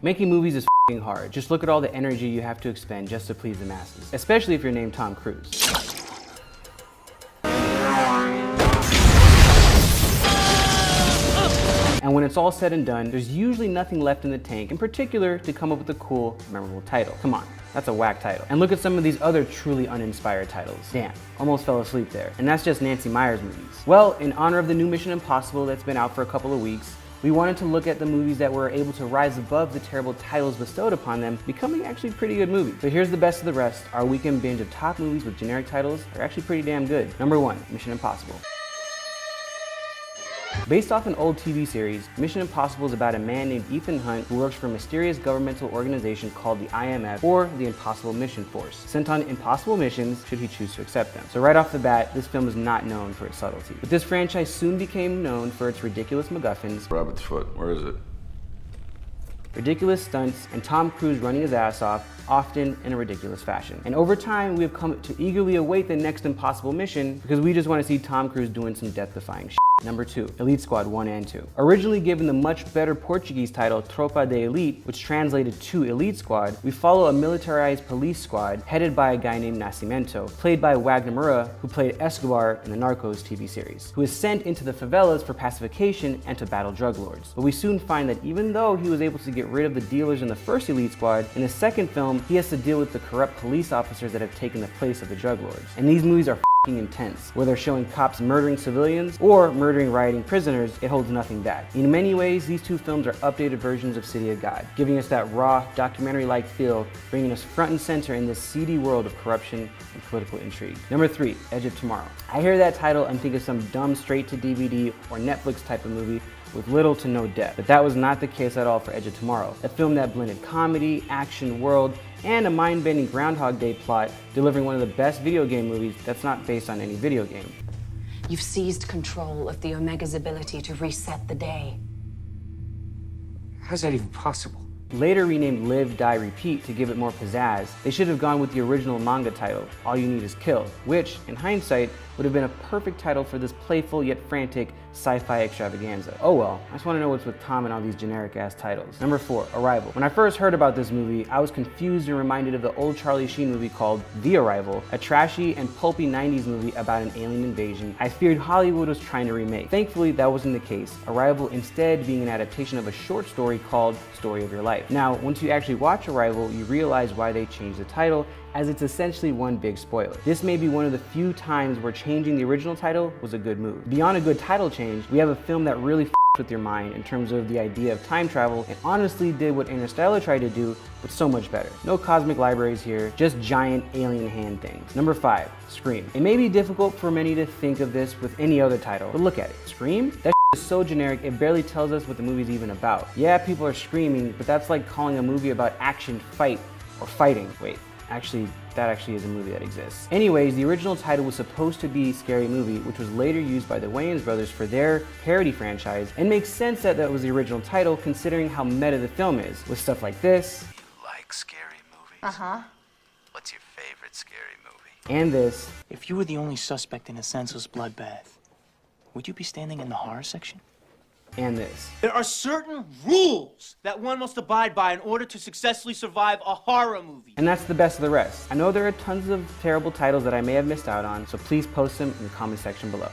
Making movies is f***ing hard. Just look at all the energy you have to expend just to please the masses, especially if you're named Tom Cruise. And when it's all said and done, there's usually nothing left in the tank, in particular to come up with a cool, memorable title. Come on, that's a whack title. And look at some of these other truly uninspired titles. Damn, almost fell asleep there. And that's just Nancy Meyers movies. Well, in honor of the new Mission Impossible that's been out for a couple of weeks, we wanted to look at the movies that were able to rise above the terrible titles bestowed upon them, becoming actually pretty good movies. So here's the best of the rest. Our weekend binge of top movies with generic titles are actually pretty damn good. Number 1, Mission Impossible. Based off an old TV series, Mission Impossible is about a man named Ethan Hunt who works for a mysterious governmental organization called the IMF, or the Impossible Mission Force, sent on impossible missions should he choose to accept them. So right off the bat, this film is not known for its subtlety. But this franchise soon became known for its ridiculous MacGuffins, Rabbit's foot, where is it? Ridiculous stunts, and Tom Cruise running his ass off, often in a ridiculous fashion. And over time, we have come to eagerly await the next impossible mission because we just want to see Tom Cruise doing some death-defying shit. Number 2, Elite Squad 1 and 2. Originally given the much better Portuguese title Tropa de Elite, which translated to Elite Squad, we follow a militarized police squad headed by a guy named Nascimento, played by Wagner Moura, who played Escobar in the Narcos TV series, who is sent into the favelas for pacification and to battle drug lords. But we soon find that even though he was able to get rid of the dealers in the first Elite Squad, in the second film, he has to deal with the corrupt police officers that have taken the place of the drug lords. And these movies are intense. Whether showing cops murdering civilians or murdering rioting prisoners, it holds nothing back. In many ways, these two films are updated versions of City of God, giving us that raw, documentary-like feel, bringing us front and center in this seedy world of corruption and political intrigue. Number 3, Edge of Tomorrow. I hear that title and think of some dumb straight-to-DVD or Netflix type of movie with little to no depth. But that was not the case at all for Edge of Tomorrow, a film that blended comedy, action, world, and a mind-bending Groundhog Day plot, delivering one of the best video game movies that's not based on any video game. You've seized control of the Omega's ability to reset the day. How's that even possible? Later renamed Live, Die, Repeat to give it more pizzazz, they should have gone with the original manga title, All You Need Is Kill, which, in hindsight, would have been a perfect title for this playful yet frantic sci-fi extravaganza. Oh well, I just want to know what's with Tom and all these generic-ass titles. Number 4, Arrival. When I first heard about this movie, I was confused and reminded of the old Charlie Sheen movie called The Arrival, a trashy and pulpy 90s movie about an alien invasion I feared Hollywood was trying to remake. Thankfully, that wasn't the case, Arrival instead being an adaptation of a short story called Story of Your Life. Now, once you actually watch Arrival, you realize why they changed the title, as it's essentially one big spoiler. This may be one of the few times where changing the original title was a good move. Beyond a good title change, we have a film that really with your mind in terms of the idea of time travel, and honestly did what Interstellar tried to do, but so much better. No cosmic libraries here, just giant alien hand things. Number 5, Scream. It may be difficult for many to think of this with any other title, but look at it. Scream? That is so generic, it barely tells us what the movie's even about. Yeah, people are screaming, but that's like calling a movie about action, fight, or fighting. Wait. That actually is a movie that exists. Anyways, the original title was supposed to be Scary Movie, which was later used by the Wayans brothers for their parody franchise, and makes sense that that was the original title considering how meta the film is, with stuff like this. You like scary movies? Uh-huh. What's your favorite scary movie? And this. If you were the only suspect in a senseless bloodbath, would you be standing in the horror section? And this. There are certain rules that one must abide by in order to successfully survive a horror movie. And that's the best of the rest. I know there are tons of terrible titles that I may have missed out on, so please post them in the comment section below.